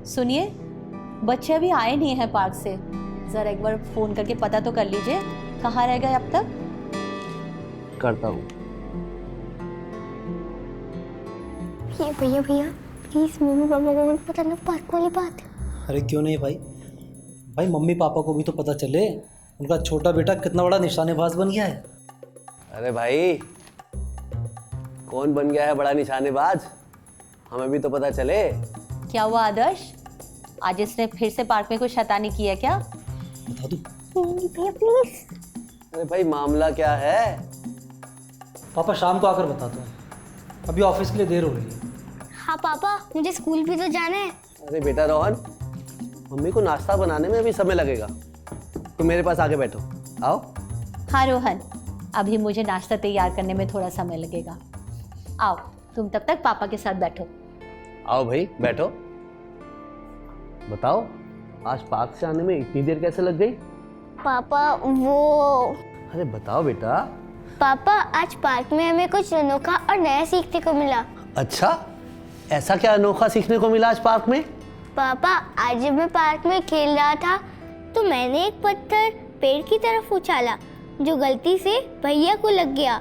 सुनिए, बच्चे अभी आए नहीं हैं पार्क से, जरा एक बार फोन करके पता तो कर लीजिए कहाँ रह गए अब तक। करता हूँ। भैया प्लीज मम्मी पापा को मत बताना पार्क वाली बात। अरे क्यों नहीं भाई, मम्मी पापा को भी तो पता चले उनका छोटा बेटा कितना बड़ा निशानेबाज बन गया है। अरे भाई, कौन बन गया है बड़ा निशानेबाज, हमें भी तो पता चले। क्या हुआ आदर्श, आज इसने फिर से पार्क में कुछ शैतानी की है क्या? बता दूं? भैया प्लीज। अरे भाई, मामला क्या है? पापा शाम को आकर बताता हूँ, अभी ऑफिस के लिए देर हो रही है। हाँ पापा, मुझे स्कूल भी तो जाना है। अरे बेटा रोहन, मम्मी को नाश्ता बनाने में अभी समय लगेगा, तुम मेरे पास आके बैठो। आओ। हाँ रोहन, अभी मुझे नाश्ता तैयार करने में थोड़ा समय लगेगा। आओ, तुम तब तक पापा के साथ बैठो। आओ भाई बैठो। बताओ, आज पार्क से आने में इतनी देर कैसे लग गई? पापा वो। अरे बताओ बेटा। पापा, आज पार्क में हमें कुछ अनोखा और नया सीखने को मिला। अच्छा, ऐसा क्या अनोखा सीखने को मिला आज पार्क में? पापा, आज जब मैं पार्क में खेल रहा था तो मैंने एक पत्थर पेड़ की तरफ उछाला जो गलती से भैया को लग गया।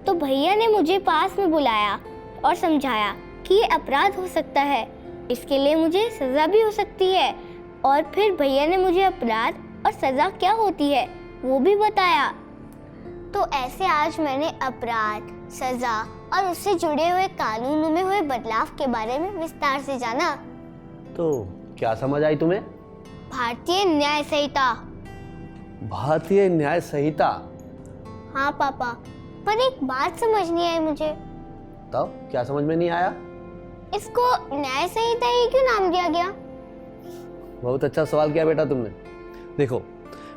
तो भैया ने मुझे पास में बुलाया और समझाया कि ये अपराध हो सकता है, इसके लिए मुझे सज़ा भी हो सकती है। और फिर भैया ने मुझे अपराध और सज़ा क्या होती है वो भी बताया। तो ऐसे आज मैंने अपराध, सज़ा और उससे जुड़े हुए कानूनों में हुए बदलाव के बारे में विस्तार से जाना। तो क्या समझ आई तुम्हें? भारतीय न्याय संहिता। भारतीय न्याय संहिता? हाँ पापा, पर एक बात समझ नहीं आई मुझे। बताओ, क्या समझ में नहीं आया? इसको न्याय संहिता ही क्यों नाम दिया गया? बहुत अच्छा सवाल किया बेटा तुमने। देखो,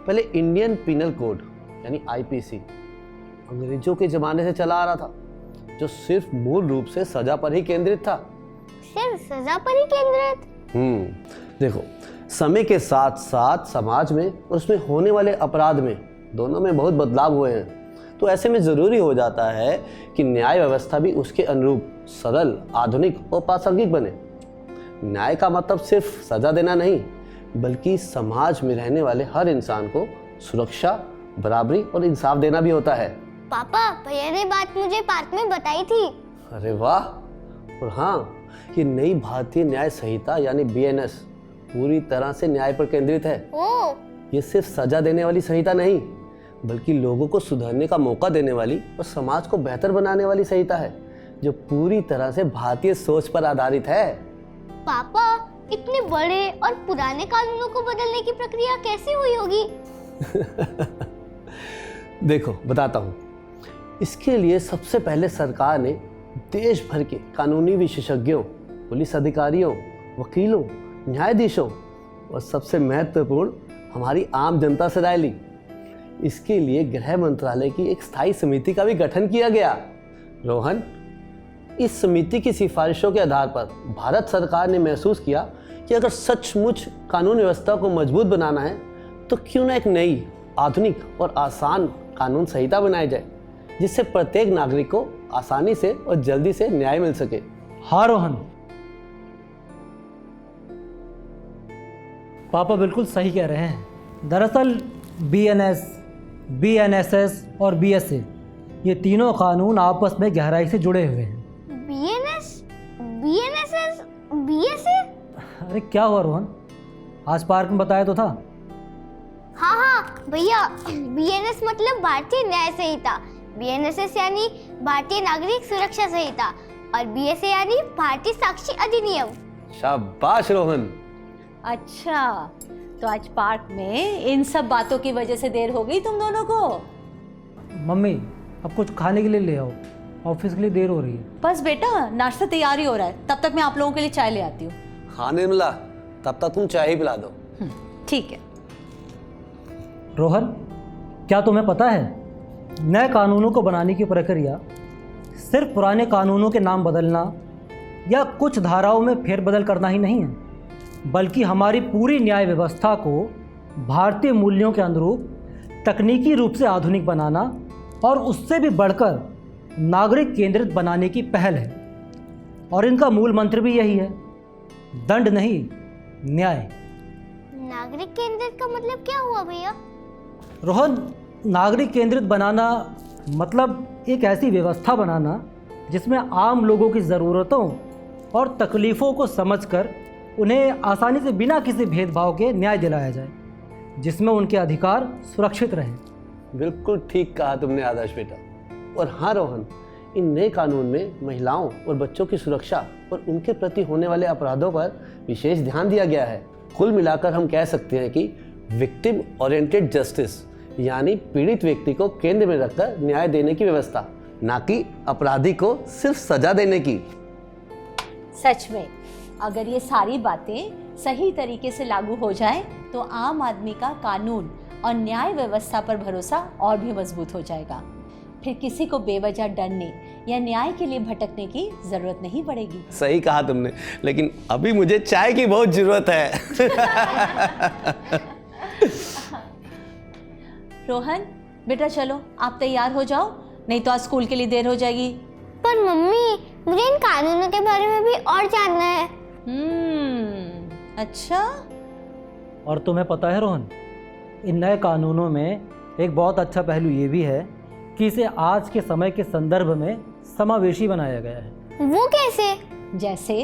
पहले इंडियन पिनल कोड यानी आईपीसी अंग्रेजों के जमाने से चला आ रहा था, जो सिर्फ मूल रूप से सजा पर ही केंद्रित था। सिर्फ सजा पर ही केंद्रित? देखो, समय के साथ साथ समाज में और उसमें होने वाले अपराध में दोनों में बहुत बदलाव हुए हैं। तो ऐसे में जरूरी हो जाता है कि न्याय व्यवस्था भी उसके अनुरूप सरल, आधुनिक और प्रासंगिक बने। न्याय का मतलब सिर्फ सजा देना नहीं, बल्कि समाज में रहने वाले हर इंसान को सुरक्षा, बराबरी और इंसाफ देना भी होता है। पापा, भैया ने बात मुझे पार्क में बताई थी। अरे वाह। और हाँ, ये नई भारतीय न्याय संहिता यानी बीएनएस पूरी तरह से न्याय पर केंद्रित है। ओ। ये सिर्फ सजा देने वाली संहिता नहीं, बल्कि लोगों को सुधरने का मौका देने वाली और समाज को बेहतर बनाने वाली संहिता है, जो पूरी तरह से भारतीय सोच पर आधारित है। पापा, इतने बड़े और पुराने कानूनों को बदलने की प्रक्रिया कैसे हुई होगी? देखो बताता हूँ। इसके लिए सबसे पहले सरकार ने देश भर के कानूनी विशेषज्ञों, पुलिस अधिकारियों, वकीलों, न्यायाधीशों और सबसे महत्वपूर्ण हमारी आम जनता से राय ली। इसके लिए गृह मंत्रालय की एक स्थायी समिति का भी गठन किया गया। रोहन, इस समिति की सिफारिशों के आधार पर भारत सरकार ने महसूस किया कि अगर सचमुच कानून व्यवस्था को मजबूत बनाना है तो क्यों ना एक नई, आधुनिक और आसान कानून संहिता बनाई जाए, जिससे प्रत्येक नागरिक को आसानी से और जल्दी से न्याय मिल सके। हाँ रोहन, पापा बिल्कुल सही कह रहे हैं। दरअसल बीएनएस, बीएनएसएस और बीएसए ये तीनों कानून आपस में गहराई से जुड़े हुए हैं। BNS, BNSS, BSA? अरे क्या हुआ रोहन, आज पार्क में बताया तो था। हाँ भैया, बीएनएस मतलब भारतीय न्याय संहिता, बीएनएसएस यानी भारतीय नागरिक सुरक्षा संहिता और बीएसए यानी भारतीय साक्षी अधिनियम। शाबाश रोहन। अच्छा, तो आज पार्क में इन सब बातों की वजह से देर हो गई तुम दोनों को? मम्मी, अब कुछ खाने के लिए ले आओ, ऑफिस के लिए देर हो रही है। बस बेटा, नाश्ता तैयार ही हो रहा है, तब तक मैं आप लोगों के लिए चाय ले आती हूँ। हाँ निर्मला, तब तक तुम चाय ही पिला दो। ठीक है। रोहन, क्या तुम्हें पता है नए कानूनों को बनाने की प्रक्रिया सिर्फ पुराने कानूनों के नाम बदलना या कुछ धाराओं में फेरबदल करना ही नहीं है, बल्कि हमारी पूरी न्याय व्यवस्था को भारतीय मूल्यों के अनुरूप तकनीकी रूप से आधुनिक बनाना और उससे भी बढ़कर नागरिक केंद्रित बनाने की पहल है। और इनका मूल मंत्र भी यही है, दंड नहीं न्याय। नागरिक केंद्रित का मतलब क्या हुआ भैया? रोहन, नागरिक केंद्रित बनाना मतलब एक ऐसी व्यवस्था बनाना जिसमें आम लोगों की ज़रूरतों और तकलीफ़ों को समझकर उन्हें आसानी से बिना किसी भेदभाव के न्याय दिलाया जाए, जिसमें उनके अधिकार सुरक्षित रहें। बिल्कुल ठीक कहा तुमने आदर्श बेटा। और हाँ रोहन, इन नए कानून में महिलाओं और बच्चों की सुरक्षा और उनके प्रति होने वाले अपराधों पर विशेष ध्यान दिया गया है। कुल मिलाकर हम कह सकते हैं कि विक्टिम ओरिएंटेड जस्टिस, यानी पीड़ित व्यक्ति को केंद्र में रखकर न्याय देने की व्यवस्था, ना कि अपराधी को सिर्फ सजा देने की। सच में अगर ये सारी बातें सही तरीके से लागू हो जाए तो आम आदमी का कानून और न्याय व्यवस्था पर भरोसा और भी मजबूत हो जाएगा। फिर किसी को बेवजह डरने या न्याय के लिए भटकने की जरूरत नहीं पड़ेगी। सही कहा तुमने, लेकिन अभी मुझे चाय की बहुत जरूरत है। रोहन बेटा चलो आप तैयार हो जाओ, नहीं तो आज स्कूल के लिए देर हो जाएगी। पर मम्मी, मुझे इन कानूनों के बारे में भी और जानना है। अच्छा। और तुम्हें पता है रोहन, इन नए कानूनों में एक बहुत अच्छा पहलू ये भी है कि इसे आज के समय के संदर्भ में समावेशी बनाया गया है। वो कैसे? जैसे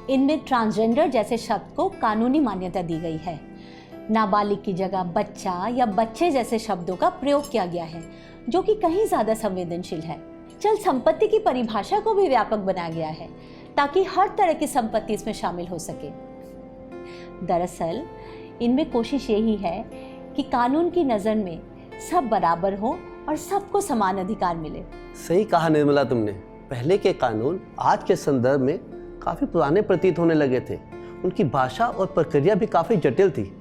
इनमें ट्रांसजेंडर जैसे शब्द को कानूनी मान्यता दी गई है। नाबालिग की जगह बच्चा या बच्चे जैसे शब्दों का प्रयोग किया गया है, जो कि कहीं ज़्यादा संवेदनशील है। चल संपत्ति की परिभाषा को भी व्यापक बनाया गया है ताकि हर तरह की संपत्ति इसमें शामिल हो सके। दरअसल इनमें कोशिश यही है कि कानून की नज़र में सब बराबर हो और सबको समान अधिकार मिले। सही कहा निर्मला तुमने। पहले के कानून आज के संदर्भ में काफ़ी पुराने प्रतीत होने लगे थे। उनकी भाषा और प्रक्रिया भी काफ़ी जटिल थी।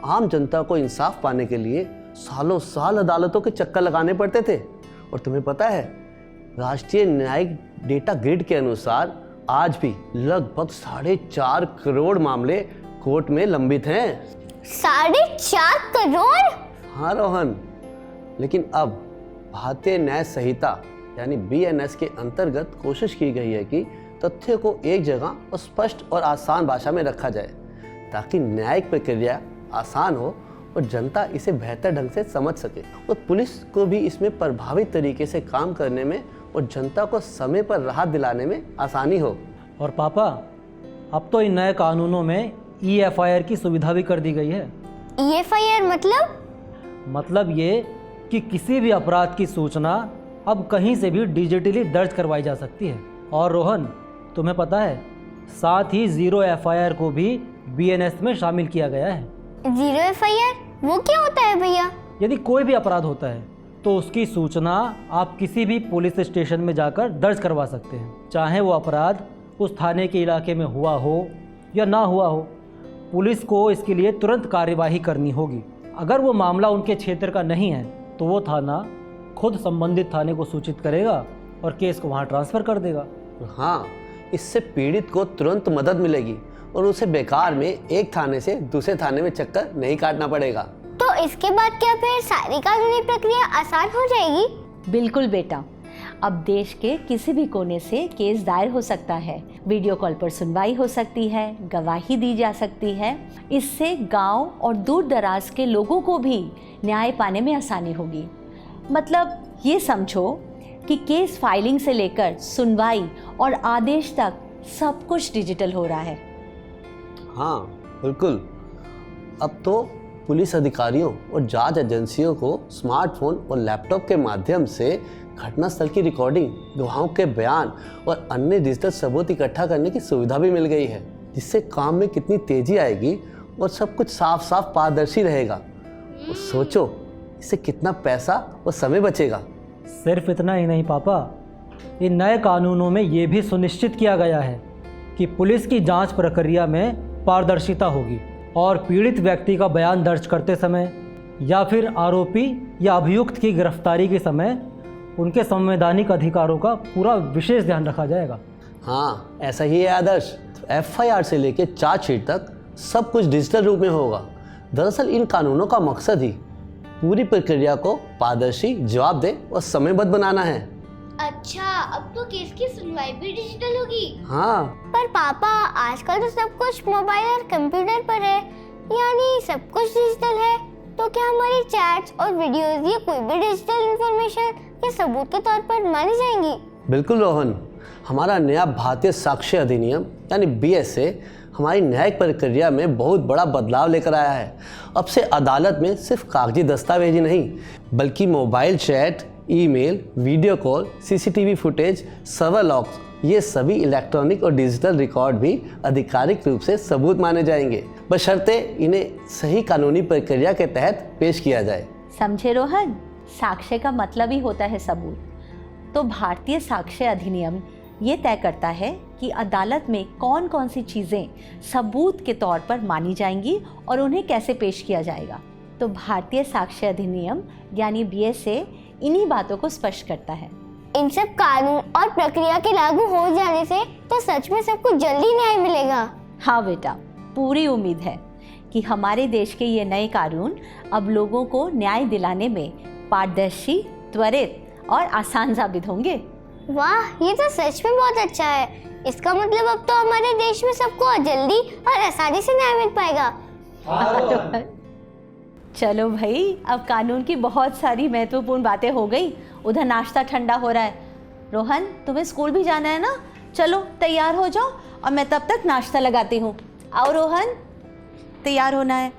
आम जनता को इंसाफ पाने के लिए सालों साल अदालतों के चक्कर लगाने पड़ते थे। और तुम्हें पता है, राष्ट्रीय न्यायिक डेटा ग्रिड के अनुसार आज भी लगभग 4.5 करोड़ मामले कोर्ट में लंबित हैं। 4.5 करोड़? हाँ रोहन, लेकिन अब भारतीय न्याय संहिता यानी BNS के अंतर्गत कोशिश की गई है कि तथ्य को एक जगह और स्पष्ट और आसान भाषा में रखा जाए ताकि न्यायिक प्रक्रिया आसान हो और जनता इसे बेहतर ढंग से समझ सके, और पुलिस को भी इसमें प्रभावी तरीके से काम करने में और जनता को समय पर राहत दिलाने में आसानी हो। और पापा, अब तो इन नए कानूनों में EFIR की सुविधा भी कर दी गई है। EFIR मतलब ये कि किसी भी अपराध की सूचना अब कहीं से भी डिजिटली दर्ज करवाई जा सकती है। और रोहन, तुम्हें पता है, साथ ही ज़ीरो FIR को भी BNS में शामिल किया गया है। ज़ीरो FIR वो क्या होता है भैया? यदि कोई भी अपराध होता है तो उसकी सूचना आप किसी भी पुलिस स्टेशन में जाकर दर्ज करवा सकते हैं, चाहे वो अपराध उस थाने के इलाके में हुआ हो या ना हुआ हो। पुलिस को इसके लिए तुरंत कार्यवाही करनी होगी। अगर वो मामला उनके क्षेत्र का नहीं है तो वो थाना खुद संबंधित थाने को सूचित करेगा और केस को वहाँ ट्रांसफ़र कर देगा। हाँ, इससे पीड़ित को तुरंत मदद मिलेगी और उसे बेकार में एक थाने से दूसरे थाने में चक्कर नहीं काटना पड़ेगा। तो इसके बाद क्या फिर सारी कानूनी प्रक्रिया आसान हो जाएगी? बिल्कुल बेटा, अब देश के किसी भी कोने से केस दायर हो सकता है, वीडियो कॉल पर सुनवाई हो सकती है, गवाही दी जा सकती है। इससे गांव और दूर दराज के लोगों को भी न्याय पाने में आसानी होगी। मतलब ये समझो कि केस फाइलिंग से लेकर सुनवाई और आदेश तक सब कुछ डिजिटल हो रहा है। हाँ बिल्कुल। अब तो पुलिस अधिकारियों और जांच एजेंसियों को स्मार्टफोन और लैपटॉप के माध्यम से घटनास्थल की रिकॉर्डिंग, गवाहों के बयान और अन्य डिजिटल सबूत इकट्ठा करने की सुविधा भी मिल गई है, जिससे काम में कितनी तेजी आएगी और सब कुछ साफ साफ पारदर्शी रहेगा। और सोचो, इससे कितना पैसा और समय बचेगा। सिर्फ इतना ही नहीं पापा, इन नए कानूनों में ये भी सुनिश्चित किया गया है कि पुलिस की जांच प्रक्रिया में पारदर्शिता होगी और पीड़ित व्यक्ति का बयान दर्ज करते समय या फिर आरोपी या अभियुक्त की गिरफ्तारी के समय उनके संवैधानिक अधिकारों का पूरा विशेष ध्यान रखा जाएगा। हाँ, ऐसा ही है आदर्श। FIR से लेकर चार्जशीट तक सब कुछ डिजिटल रूप में होगा। दरअसल इन कानूनों का मकसद ही पूरी प्रक्रिया को पारदर्शी, जवाबदेह और समयबद्ध बनाना है। अच्छा, अब तो केस की सुनवाई भी डिजिटल होगी। हाँ, पर पापा, आजकल तो सब कुछ मोबाइल और कंप्यूटर पर है, यानी सब कुछ डिजिटल है। तो क्या हमारी चैट्स और वीडियोस या कोई भी डिजिटल इंफॉर्मेशन या सबूत के तौर पर मानी जाएंगी? बिल्कुल रोहन, हमारा नया भारतीय साक्ष्य अधिनियम यानी BSA हमारी न्यायिक प्रक्रिया में बहुत बड़ा बदलाव लेकर आया है। अब से अदालत में सिर्फ कागजी दस्तावेज ही नहीं, बल्कि mobile chat, email, video call, CCTV footage, server logs, ये सभी इलेक्ट्रॉनिक और डिजिटल रिकॉर्ड भी आधिकारिक रूप से सबूत माने जाएंगे, बशर्ते इन्हें सही कानूनी प्रक्रिया के तहत पेश किया जाए। समझे रोहन, साक्ष्य का मतलब ही होता है सबूत। तो भारतीय साक्ष्य अधिनियम ये तय करता है कि अदालत में कौन कौन सी चीज़ें सबूत के तौर पर मानी जाएंगी और उन्हें कैसे पेश किया जाएगा। तो भारतीय साक्ष्य अधिनियम यानी BSA इन्हीं बातों को स्पष्ट करता है। इन सब कानून और प्रक्रिया के लागू हो जाने से तो सच में सबको जल्दी न्याय मिलेगा। हाँ बेटा, पूरी उम्मीद है कि हमारे देश के ये नए कानून अब लोगों को न्याय दिलाने में पारदर्शी, त्वरित और आसान साबित होंगे। वाह, ये तो सच में बहुत अच्छा है। इसका मतलब अब तो हमारे देश में सबको जल्दी और आसानी से न्याय मिल पाएगा। चलो भाई, अब कानून की बहुत सारी महत्वपूर्ण बातें हो गई। उधर नाश्ता ठंडा हो रहा है। रोहन, तुम्हें स्कूल भी जाना है ना? चलो तैयार हो जाओ और मैं तब तक नाश्ता लगाती हूँ। आओ रोहन, तैयार होना है।